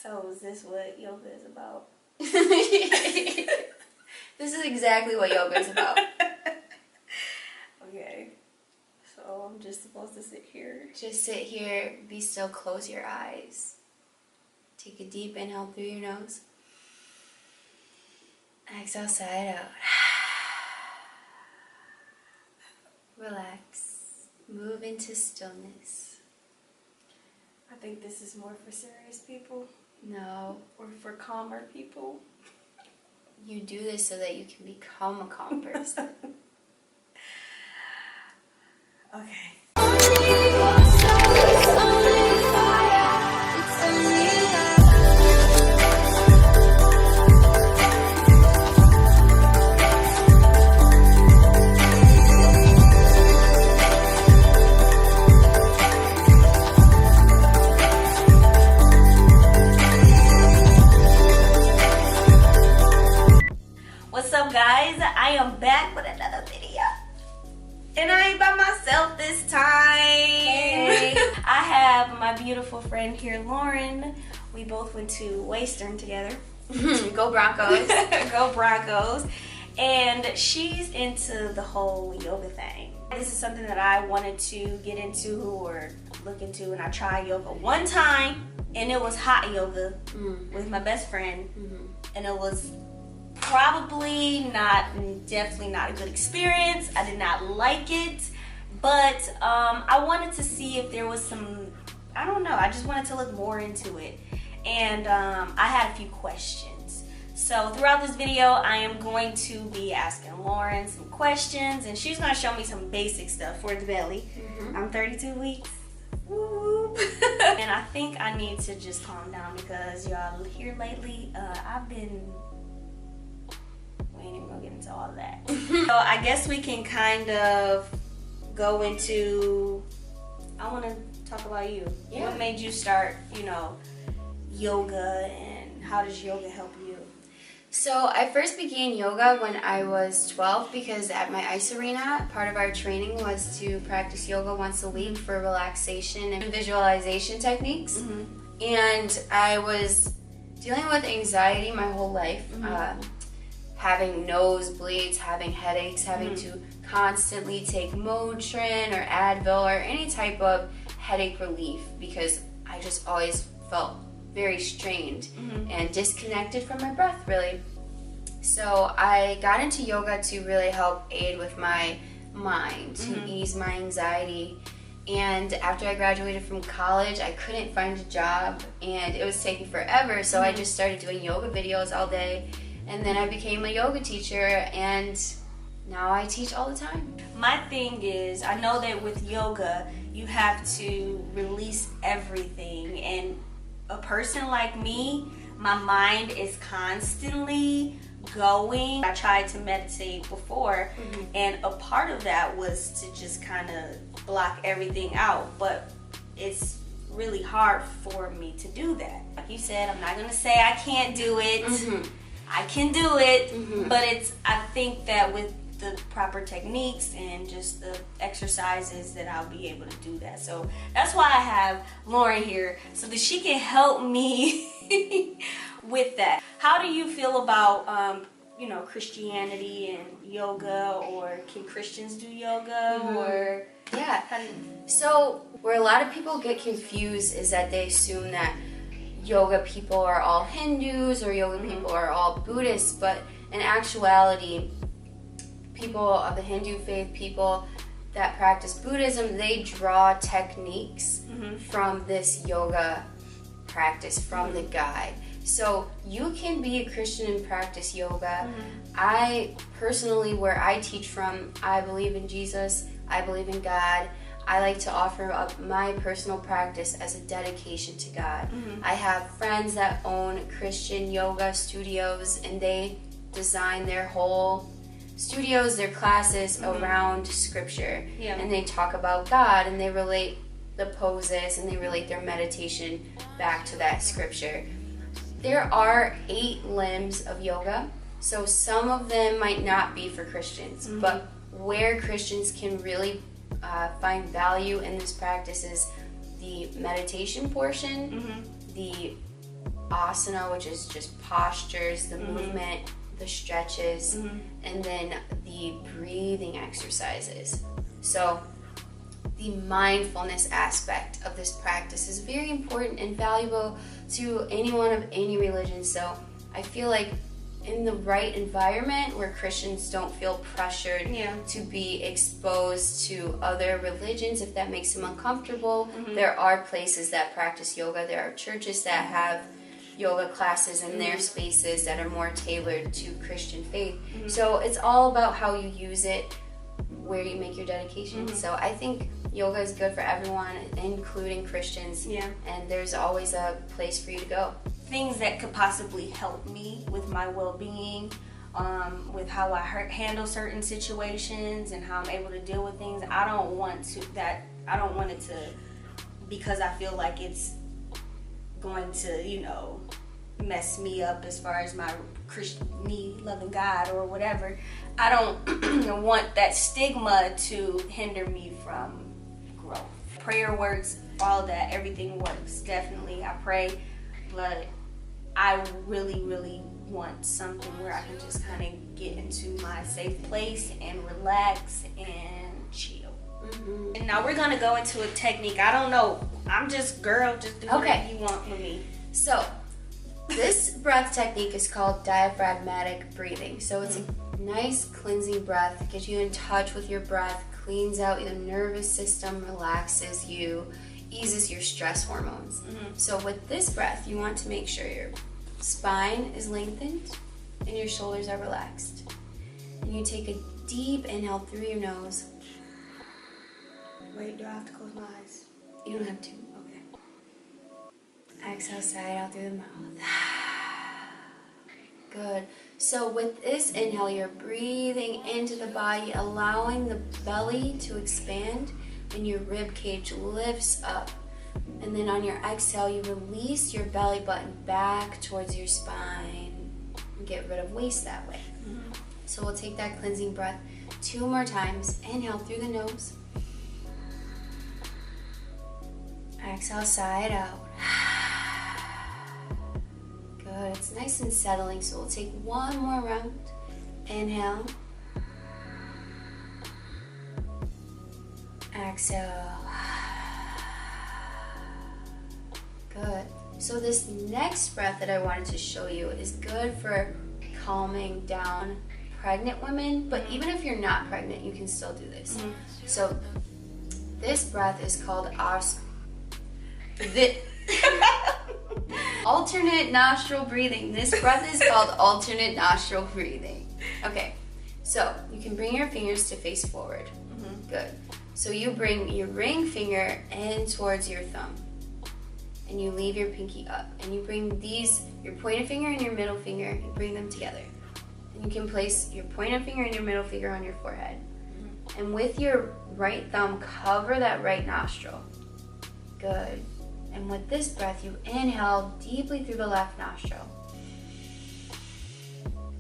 So is this what yoga is about? This is exactly what yoga is about. Okay. So I'm just supposed to sit here? Just sit here, be still, close your eyes. Take a deep inhale through your nose. Exhale, sigh it out. Relax. Move into stillness. I think this is more for serious people. No. Or for calmer people. You do this so that you can become a calm person. Okay. What's up, guys? I am back with another video. And I ain't by myself this time. Hey. I have my beautiful friend here, Lauren. We both went to Western together. Go Broncos. Go Broncos. And she's into the whole yoga thing. This is something that I wanted to get into or look into, and I tried yoga one time, and it was hot yoga with my best friend. And it was definitely not a good experience. I did not like it, but I wanted to see if there was some, I don't know, I just wanted to look more into it. And I had a few questions. So throughout this video, I am going to be asking Lauren some questions, and she's going to show me some basic stuff for the belly. I'm 32 weeks. Woo. And I think I need to just calm down because y'all here lately, we ain't even gonna get into all of that. So I guess we can kind of go into, I want to talk about you. Yeah. What made you start, yoga, and how does yoga help you? So I first began yoga when I was 12 because at my ice arena, part of our training was to practice yoga once a week for relaxation and visualization techniques. And I was dealing with anxiety my whole life. Having nosebleeds, having headaches, having to constantly take Motrin or Advil or any type of headache relief because I just always felt very strained and disconnected from my breath, really. So I got into yoga to really help aid with my mind, to ease my anxiety. And after I graduated from college, I couldn't find a job and it was taking forever, so I just started doing yoga videos all day. And then I became a yoga teacher, and now I teach all the time. My thing is, I know that with yoga, you have to release everything. And a person like me, my mind is constantly going. I tried to meditate before, and a part of that was to just kind of block everything out. But it's really hard for me to do that. Like you said, I'm not going to say I can't do it. I can do it, but I think that with the proper techniques and just the exercises that I'll be able to do that. So that's why I have Lauren here, so that she can help me with that. How do you feel about, Christianity and yoga, or can Christians do yoga, or? Yeah, so where a lot of people get confused is that they assume that yoga people are all Hindus or yoga people are all Buddhists, but in actuality, people of the Hindu faith, people that practice Buddhism, they draw techniques from this yoga practice, from the guide. So you can be a Christian and practice yoga. I personally, where I teach from, I believe in Jesus, I believe in God. I like to offer up my personal practice as a dedication to God. I have friends that own Christian yoga studios, and they design their whole studios, their classes around scripture. And they talk about God, and they relate the poses, and they relate their meditation back to that scripture. There are 8 limbs of yoga, so some of them might not be for Christians, but where Christians can really find value in this practice is the meditation portion, the asana, which is just postures, the movement, the stretches, and then the breathing exercises. So the mindfulness aspect of this practice is very important and valuable to anyone of any religion. So I feel like in the right environment where Christians don't feel pressured to be exposed to other religions, if that makes them uncomfortable, there are places that practice yoga. There are churches that have yoga classes in their spaces that are more tailored to Christian faith. So it's all about how you use it, where you make your dedication. So I think yoga is good for everyone, including Christians. And there's always a place for you to go. Things that could possibly help me with my well-being, with how I handle certain situations and how I'm able to deal with things. I don't want it to, because I feel like it's going to, mess me up as far as my me loving God or whatever. I don't want that stigma to hinder me from growth. Prayer works, all that, everything works. Definitely, I pray, but I really, really want something where I can just kind of get into my safe place and relax and chill. And now we're gonna go into a technique. I don't know. I'm just do whatever you want with me. So this breath technique is called diaphragmatic breathing. So it's a nice cleansing breath, gets you in touch with your breath, cleans out your nervous system, relaxes you, eases your stress hormones. So with this breath, you want to make sure your spine is lengthened and your shoulders are relaxed. And you take a deep inhale through your nose. Wait, do I have to close my eyes? You don't have to. Okay. Exhale, sigh out through the mouth. Good. So with this inhale, you're breathing into the body, allowing the belly to expand, and your rib cage lifts up. And then on your exhale, you release your belly button back towards your spine and get rid of waste that way. So we'll take that cleansing breath 2 more times. Inhale through the nose. Exhale, sigh it out. Good. It's nice and settling, so we'll take 1 more round. Inhale. Exhale. Good. So this next breath that I wanted to show you is good for calming down pregnant women, but even if you're not pregnant, you can still do this. So this breath is called alternate nostril breathing. This breath is called alternate nostril breathing. Okay, so you can bring your fingers to face forward. Good. So you bring your ring finger in towards your thumb, and you leave your pinky up, and you bring your pointer finger and your middle finger, you bring them together. And you can place your pointer finger and your middle finger on your forehead. And with your right thumb, cover that right nostril. Good. And with this breath, you inhale deeply through the left nostril.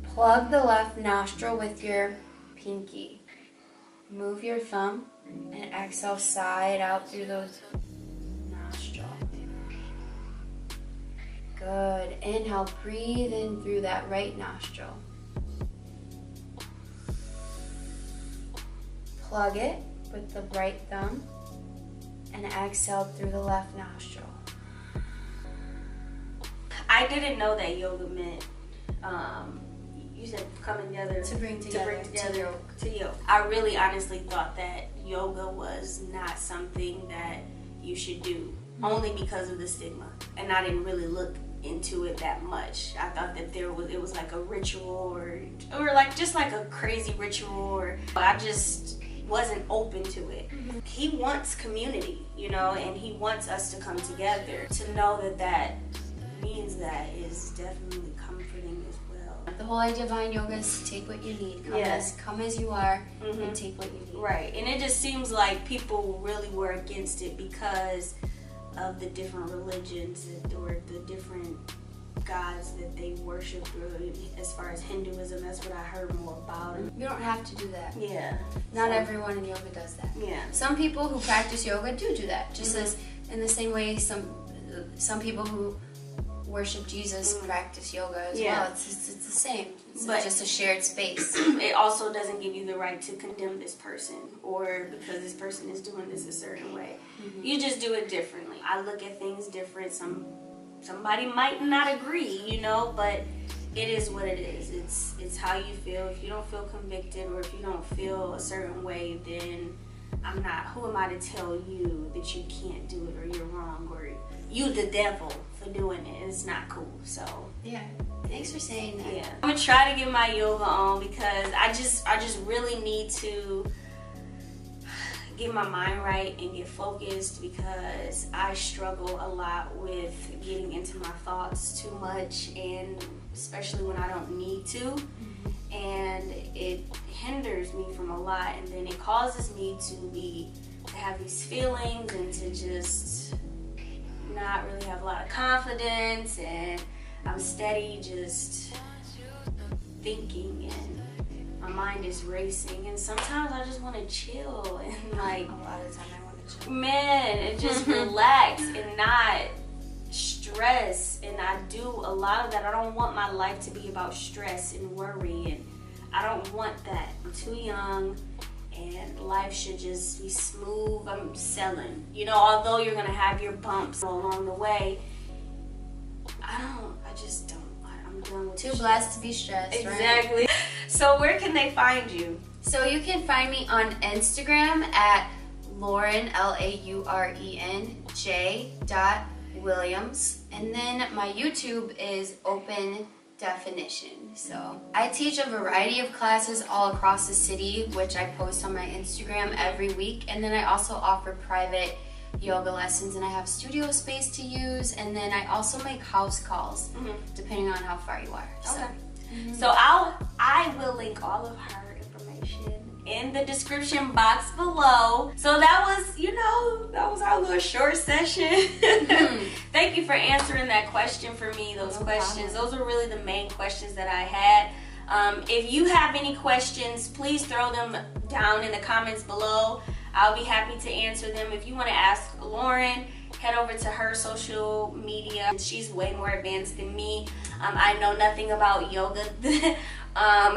Plug the left nostril with your pinky. Move your thumb and exhale, sigh it out through those nostrils. Good. Inhale, breathe in through that right nostril. Plug it with the right thumb and exhale through the left nostril. I didn't know that yoga meant, you said coming together. To bring together. To yoga. I really honestly thought that yoga was not something that you should do, only because of the stigma. And I didn't really look into it that much. I thought that it was like a ritual or like just like a crazy ritual, or I just wasn't open to it. He wants community, and he wants us to come together. To know that means that is definitely comforting as well. The whole idea behind yoga is to take what you need. Come as you are and take what you need. Right. And it just seems like people really were against it because of the different religions or the different gods that they worship, as far as Hinduism. That's what I heard more about. You don't have to do that. Yeah. Not everyone in yoga does that. Yeah. Some people who practice yoga do that. Just as in the same way some people who worship Jesus practice yoga as well. It's the same. But just a shared space. It also doesn't give you the right to condemn this person or because this person is doing this a certain way. You just do it differently. I look at things different. Somebody might not agree, you know, but it is what it is. It's how you feel. If you don't feel convicted or if you don't feel a certain way, then who am I to tell you that you can't do it or you're wrong or you the devil for doing it? It's not cool. So yeah, thanks for saying that. Yeah, I'm gonna try to get my yoga on because I just really need to get my mind right and get focused because I struggle a lot with getting into my thoughts too much, and especially when I don't need to. And it hinders me from a lot, and then it causes me to have these feelings and to just not really have a lot of confidence, and I'm steady just thinking and my mind is racing, and sometimes I just want to chill and like a lot of the time I want to chill. Man, and just relax and not stress. And I do a lot of that. I don't want my life to be about stress and worry, and I don't want that. I'm too young and life should just be smooth. I'm selling, you know, although you're gonna have your bumps along the way. I'm done with too blessed to be stressed. Exactly. Right? So where can they find you? So you can find me on Instagram at Lauren, LAUREN.J.Williams. And then my YouTube is Open Definition. So I teach a variety of classes all across the city, which I post on my Instagram every week. And then I also offer private yoga lessons, and I have studio space to use, and then I also make house calls depending on how far you are. Okay. So I will link all of her information in the description box below. So that was our little short session. Thank you for answering that question for me, those questions. Those are really the main questions that I had. If you have any questions, please throw them down in the comments below. I'll be happy to answer them. If you want to ask Lauren, head over to her social media. She's way more advanced than me. I know nothing about yoga.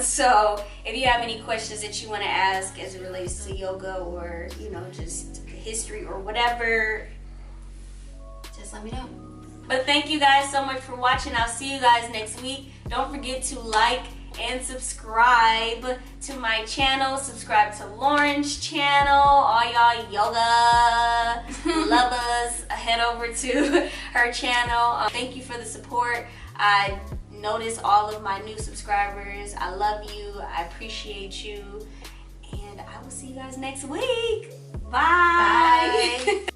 So if you have any questions that you want to ask as it relates to yoga or, you know, just history or whatever, just let me know. But thank you guys so much for watching. I'll see you guys next week. Don't forget to like and subscribe to my channel. Subscribe to Lauren's channel. All y'all yoga lovers, head over to her channel. Thank you for the support. I notice all of my new subscribers. I love you. I appreciate you. And I will see you guys next week. Bye. Bye.